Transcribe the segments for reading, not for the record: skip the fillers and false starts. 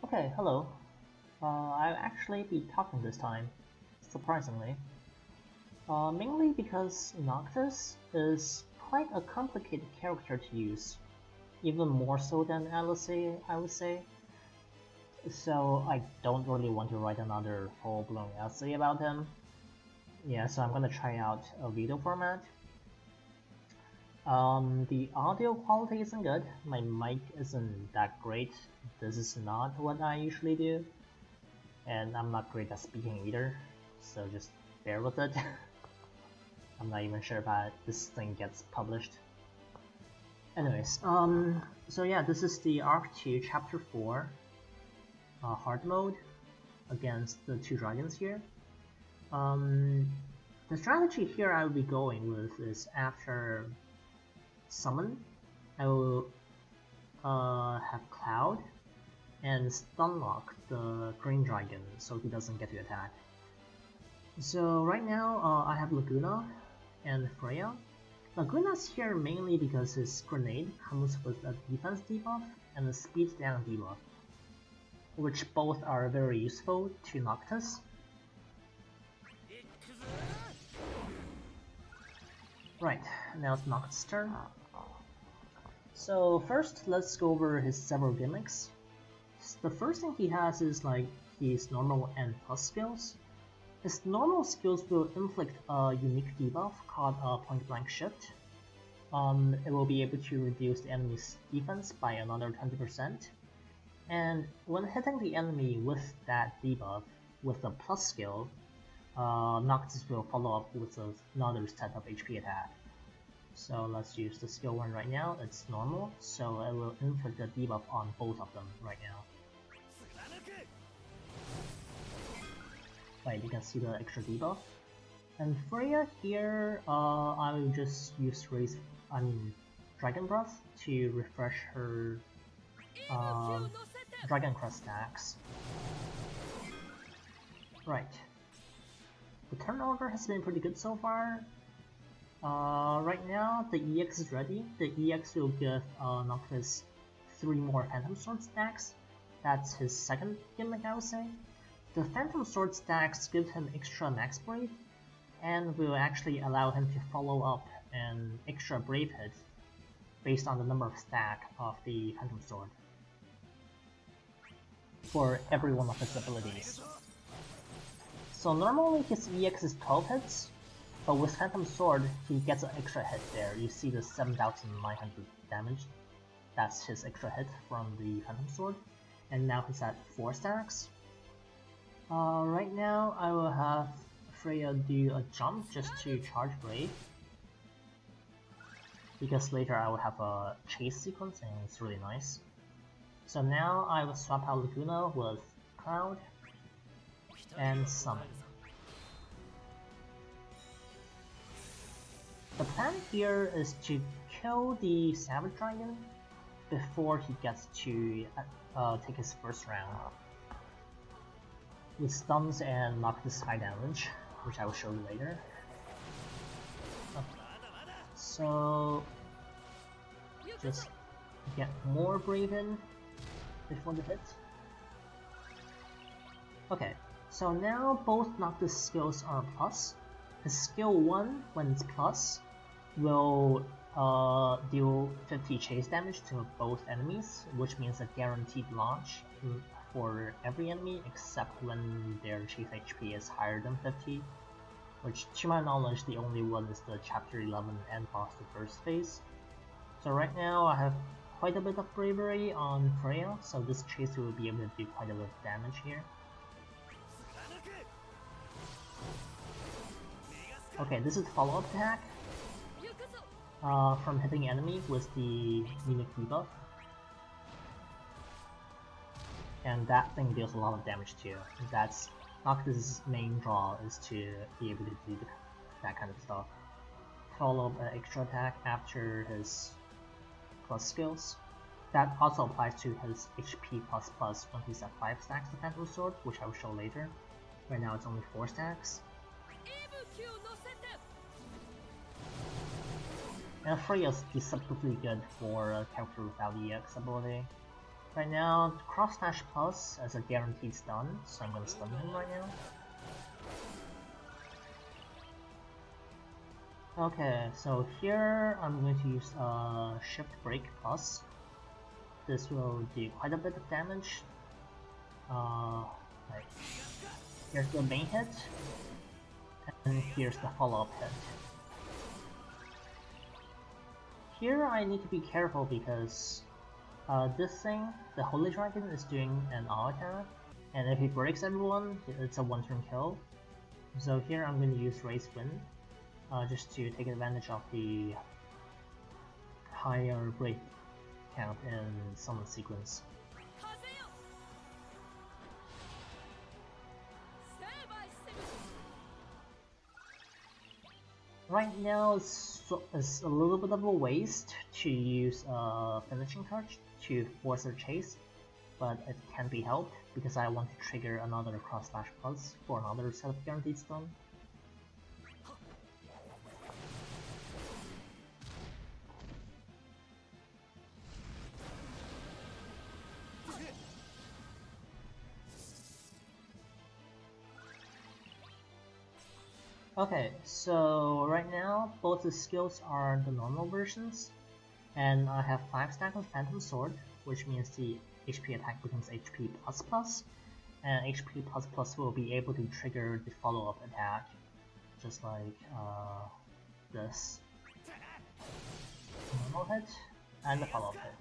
Okay, hello. I'll actually be talking this time, surprisingly. Mainly because Noctis is quite a complicated character to use, even more so than Alice, I would say. So I don't really want to write another full-blown essay about him. Yeah, so I'm gonna try out a video format. The audio quality isn't good, my mic isn't that great, this is not what I usually do. And I'm not great at speaking either, so just bear with it. I'm not even sure if this thing gets published. Anyways, so yeah, this is the Arc 2 Chapter 4 hard mode against the two dragons here. The strategy here I will be going with is after summon, I will have Cloud and stun lock the green dragon so he doesn't get to attack. So right now I have Laguna and Freya. Laguna's here mainly because his grenade comes with a defense debuff and a speed down debuff, which both are very useful to Noctis. Right, now it's Noctis' turn. So first let's go over his several gimmicks. The first thing he has is like his normal and plus skills. His normal skills will inflict a unique debuff called Point Blank Shift. It will be able to reduce the enemy's defense by another 20%. And when hitting the enemy with that debuff with a plus skill, Noctis will follow up with another set of HP attack. So let's use the skill 1 right now. It's normal, so it will inflict the debuff on both of them right now. Right, you can see the extra debuff. And Freya here, I will just use Dragon Breath to refresh her Dragon Crest stacks. Right. The turn order has been pretty good so far. Right now, the EX is ready. The EX will give Noctis 3 more Phantom Sword stacks. That's his second gimmick, I would say. The Phantom Sword stacks give him extra max brave, and will actually allow him to follow up an extra brave hit based on the number of stack of the Phantom Sword for every one of his abilities. So normally his EX is 12 hits, but with Phantom Sword he gets an extra hit there. You see the 7,900 damage. That's his extra hit from the Phantom Sword. And now he's at 4 stacks. Right now I will have Freya do a jump just to charge Brave, because later I will have a chase sequence and it's really nice. So now I will swap out Laguna with Cloud and Summon. The plan here is to kill the Savage Dragon before he gets to take his first round with stuns and Noctis high damage, which I will show you later. So just get more Brave in before the hit. Okay, so now both Noctis skills are plus. His skill 1, when it's plus, will deal 50 chase damage to both enemies, which means a guaranteed launch for every enemy except when their chase HP is higher than 50, which to my knowledge the only one is the Chapter 11 end boss, the first phase. So right now I have quite a bit of bravery on Freya, so this chaser will be able to do quite a bit of damage here. Okay, this is follow-up attack from hitting enemy with the unique debuff. And that thing deals a lot of damage too. That's Noctis' main draw, is to be able to do that kind of stuff. Follow up an extra attack after his plus skills. That also applies to his HP plus when he's at 5 stacks of Phantom Sword, which I will show later. Right now it's only 4 stacks. And Freya's deceptively good for a character without EX ability. Right now, cross slash plus as a guaranteed stun, so I'm gonna stun him right now. Okay, so here I'm going to use shift break plus. This will do quite a bit of damage. Right. Here's the main hit, and here's the follow-up hit. Here I need to be careful because this thing, the Holy Dragon, is doing an all attack, and if he breaks everyone, it's a one-turn kill. So here I'm going to use Raise Wind, just to take advantage of the higher break count in summon sequence. Right now it's a little bit of a waste to use a finishing touch to force a chase, but it can be helped because I want to trigger another cross slash plus for another set of guaranteed stun. Okay, so right now both the skills are the normal versions, and I have 5 stacks of Phantom Sword, which means the HP attack becomes HP++, and HP++ will be able to trigger the follow-up attack, just like this. Normal hit, and the follow-up hit.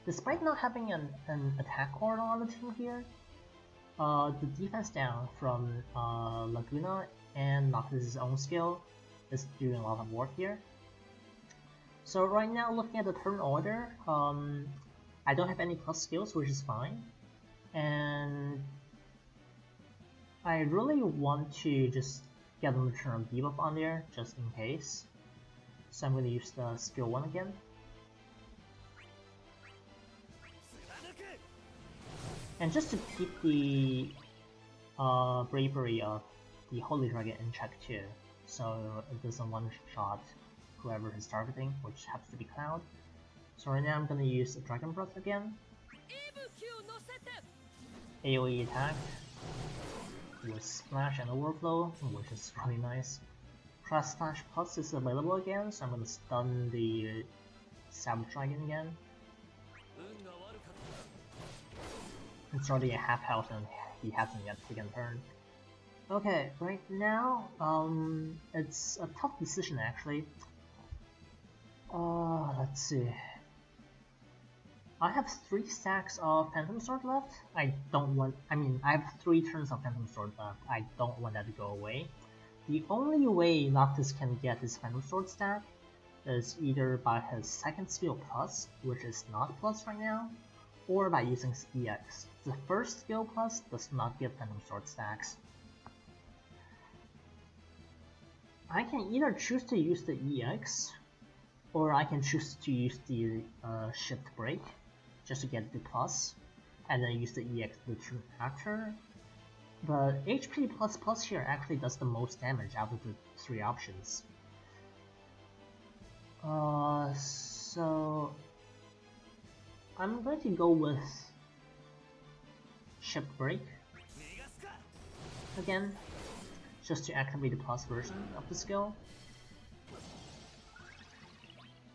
Despite not having an attack order on the team here, the defense down from Laguna and Noctis' own skill is doing a lot of work here. So right now, looking at the turn order, I don't have any plus skills, which is fine, and I really want to just get them to turn a debuff on there, just in case. So I'm going to use the skill 1 again. And just to keep the bravery of the Holy Dragon in check too, so it doesn't one-shot whoever is targeting, which happens to be Cloud. So right now I'm gonna use a Dragon Breath again. AoE attack with Splash and Overflow, which is really nice. Cross Slash Plus is available again, so I'm gonna stun the Savage Dragon again. It's already at half health and he hasn't yet taken a turn. Okay, right now, it's a tough decision actually. Let's see. I have 3 stacks of Phantom Sword left. I have 3 turns of Phantom Sword left. I don't want that to go away. The only way Noctis can get his Phantom Sword stack is either by his second skill plus, which is not plus right now, or by using his EX. The first skill plus does not give Phantom Sword stacks. I can either choose to use the EX, or I can choose to use the shift break, just to get the plus, and then use the EX the turn after. But HP++ here actually does the most damage out of the 3 options. So I'm going to go with shift break again, just to activate the plus version of the skill.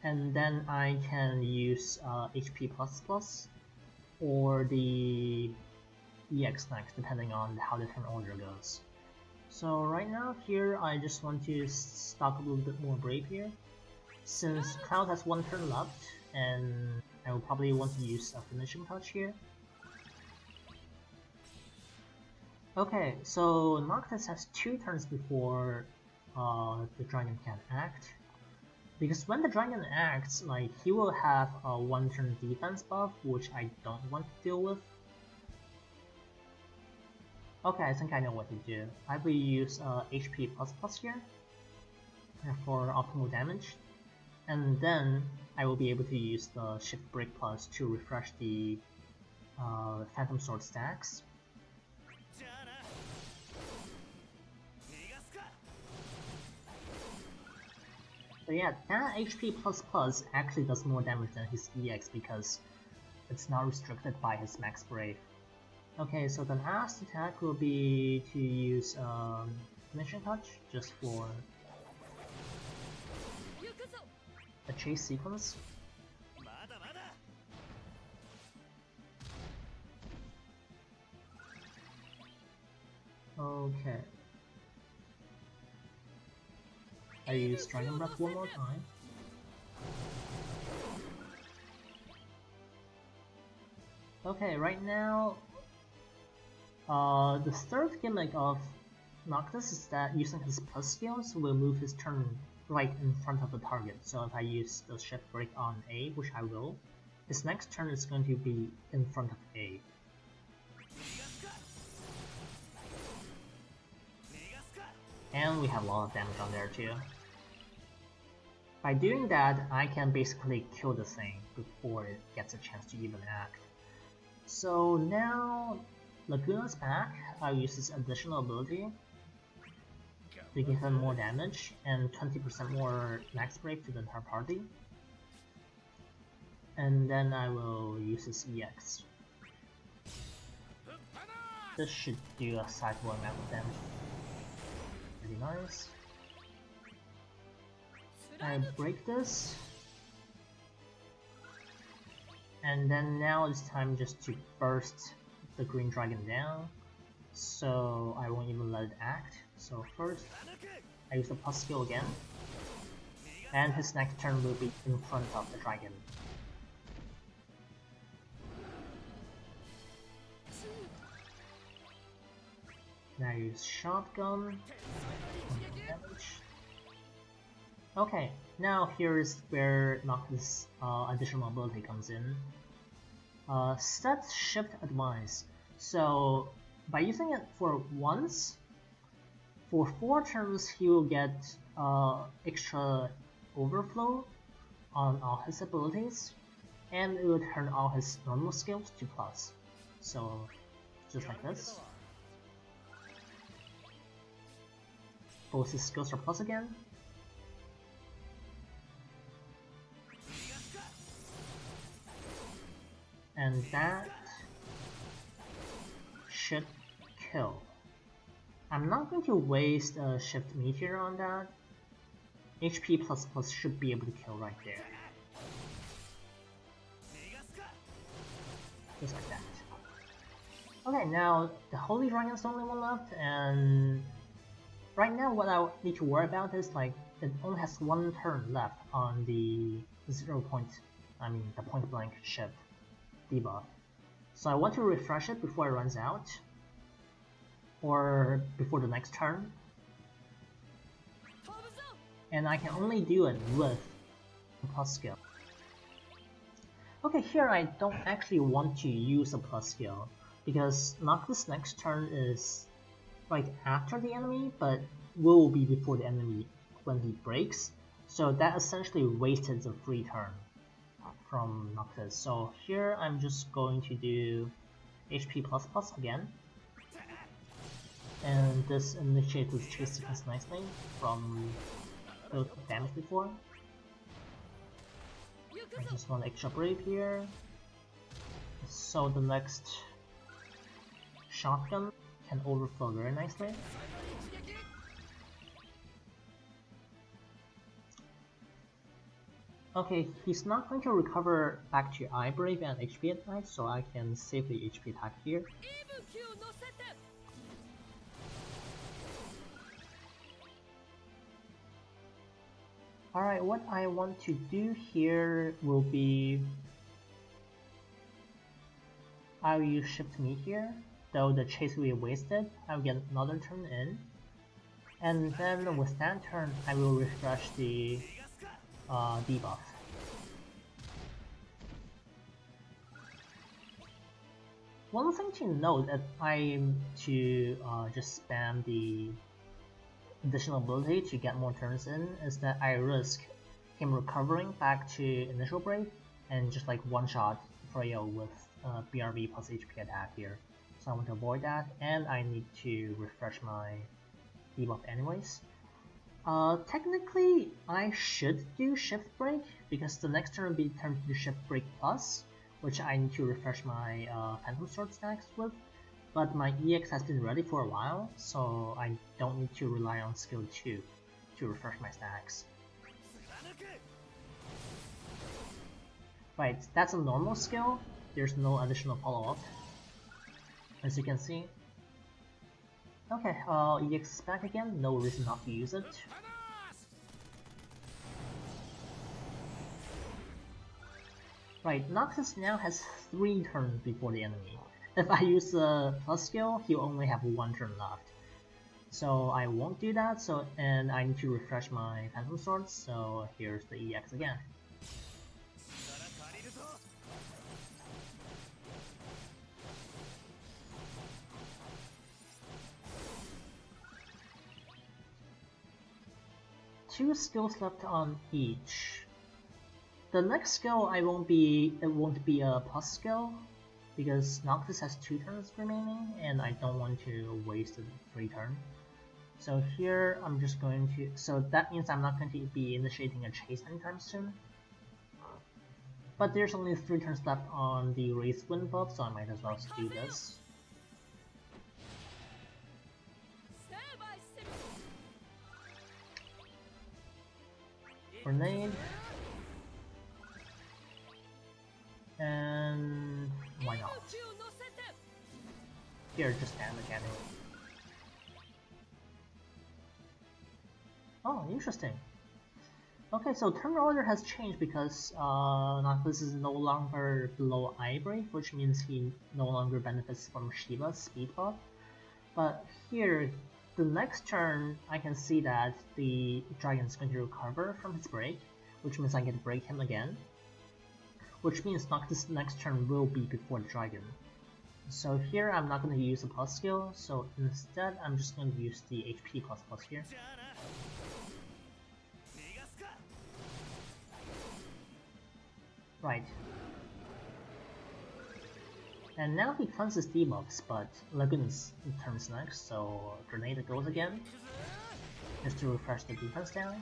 And then I can use HP++ or the EX next, depending on how the turn order goes. So right now here I just want to stock a little bit more Brave here, since Cloud has 1 turn left, and I will probably want to use a finishing touch here. Okay, so Noctis has 2 turns before the dragon can act. Because when the dragon acts, like, he will have a 1 turn defense buff, which I don't want to deal with. Okay, I think I know what to do. I will use HP++ here for optimal damage, and then I will be able to use the Shift Break Plus to refresh the Phantom Sword stacks. But yeah, that HP++ actually does more damage than his EX because it's not restricted by his max brave. Okay, so the last attack will be to use Finishing Touch just for a chase sequence. Okay. I use Dragon Breath one more time. Okay, right now, the third gimmick of Noctis is that using his plus skills will move his turn right in front of the target. So if I use the Shift Break on A, which I will, his next turn is going to be in front of A. And we have a lot of damage on there too. By doing that, I can basically kill the thing before it gets a chance to even act. So now Laguna's back. I'll use his additional ability to give him more damage and 20% more max brave to the entire party. And then I will use his EX. This should do a sizable amount of damage. Pretty nice. I break this. And then now it's time just to burst the green dragon down. So I won't even let it act. So first, I use the plus skill again. And his next turn will be in front of the dragon. Now I use shotgun. Damage. Okay, now here's where Noctis' additional ability comes in. Set Shift Advance. So by using it for once, for 4 turns he will get extra overflow on all his abilities, and it will turn all his normal skills to plus. So just like this. Both his skills are plus again. And that should kill. I'm not going to waste a Shift Meteor on that. HP++ should be able to kill right there. Just like that. Okay, now the Holy Dragon's the only one left, and right now what I need to worry about is like it only has 1 turn left on the the point blank shift debuff. So I want to refresh it before it runs out, or before the next turn. And I can only do it with a plus skill. Okay, here I don't actually want to use a plus skill, because Noctis' next turn is right after the enemy, but will be before the enemy when he breaks. So that essentially wasted the free turn from Noctis. So here I'm just going to do HP++ again. And this initiates the chase sequence nicely from the damage before. I just want extra brave here. So the next shotgun can overflow very nicely. Okay, he's not going to recover back to I Brave and HP attack, so I can save the HP attack here. Alright, what I want to do here will be I'll use Shift Me here, though the chase will be wasted. I'll get another turn in, and then with that turn I will refresh the debuff. One thing to note if I'm to just spam the additional ability to get more turns in is that I risk him recovering back to initial break and just like one shot Freyo with BRB plus HP attack here. So I want to avoid that, and I need to refresh my debuff anyways. Technically, I should do Shift Break, because the next turn will be turned to Shift Break Plus, which I need to refresh my Phantom Sword stacks with, but my EX has been ready for a while, so I don't need to rely on skill 2 to refresh my stacks. Right, that's a normal skill, there's no additional follow-up, as you can see. Okay, EX is back again, no reason not to use it. Right, Noctis now has 3 turns before the enemy. If I use the plus skill, he'll only have 1 turn left. So I won't do that, and I need to refresh my Phantom Swords, so here's the EX again. Two skills left on each. The next skill it won't be a plus skill, because Noctis has 2 turns remaining, and I don't want to waste a 3 turn. So here I'm just going to, so that means I'm not going to be initiating a chase anytime soon. But there's only 3 turns left on the Race Wind buff, so I might as well do this. Grenade. And why not? Here, just damage at it. Oh, interesting. Okay, so turn order has changed because Noctis is no longer below Ivory, which means he no longer benefits from Shiva's speed buff. But here, the next turn, I can see that the dragon is going to recover from his break, which means I get to break him again. Which means Noctis' next turn will be before the dragon. So here I'm not going to use a plus skill, so instead I'm just going to use the HP plus here. Right. And now he cleanses debuffs, but Lagoon's turns next, so Grenade goes again, just to refresh the defense down.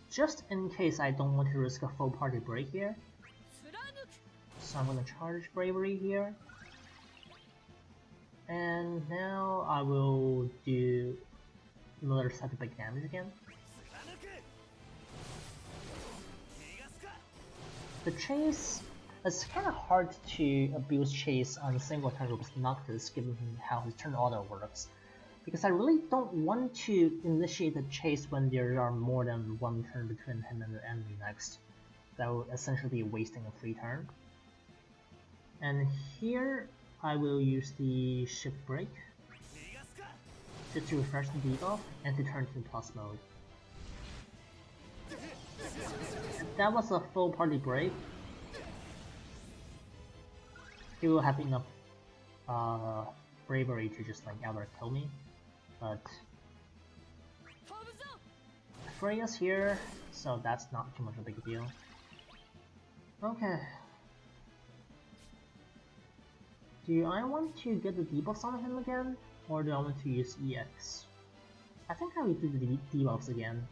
Just in case I don't want to risk a full party break here, so I'm gonna charge Bravery here. And now I will do another set of big damage again. The chase, it's kind of hard to abuse chase on a single turn with Noctis given how his turn order works, because I really don't want to initiate the chase when there are more than 1 turn between him and the enemy next. That would essentially be wasting a free turn. And here I will use the Shift Break just to refresh the debuff and to turn to plus mode. That was a full party break. He will have enough bravery to just like outright kill me, but Freya's here, so that's not too much of a big deal. Okay. Do I want to get the debuffs on him again, or do I want to use EX? I think I will do the debuffs again.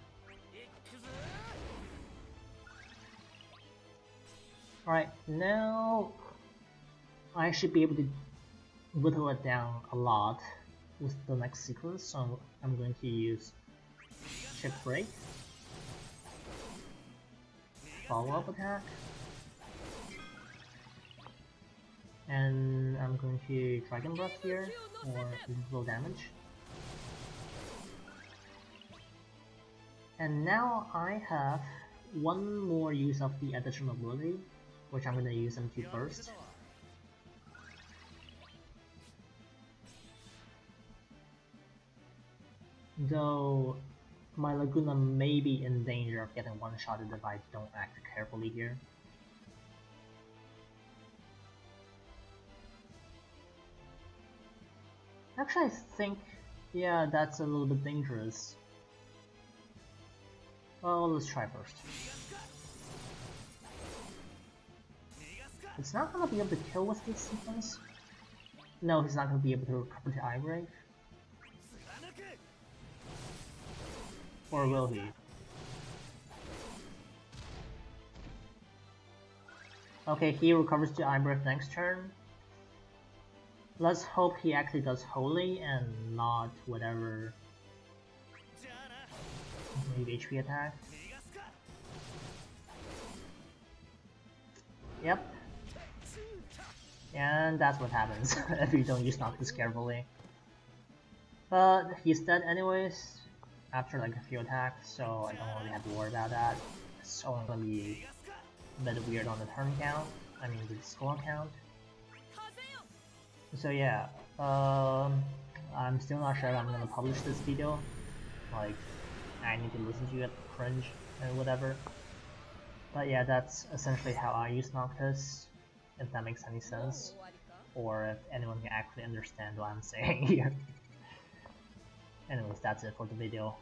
Alright, now I should be able to whittle it down a lot with the next sequence, so I'm going to use Shift Break, follow-up attack, and I'm going to Dragon Breath here for low damage. And now I have one more use of the additional ability, which I'm going to use them to burst. Though my Laguna may be in danger of getting one-shotted if I don't act carefully here. Actually, I think, yeah, that's a little bit dangerous. Well, let's try first. It's not gonna be able to kill with this sequence. No, he's not going to be able to recover the eye break. Or will he? Okay, he recovers the eye break next turn. Let's hope he actually does Holy and not whatever maybe HP attack. Yep. And that's what happens if you don't use Noctis carefully. But he's dead anyways after like a few attacks, so I don't really have to worry about that. It's only gonna be a bit weird on the turn count, I mean the score count. So yeah, I'm still not sure if I'm gonna publish this video. Like, I need to listen to it, cringe, and whatever. But yeah, that's essentially how I use Noctis, if that makes any sense. Or if anyone can actually understand what I'm saying here. Anyways, that's it for the video.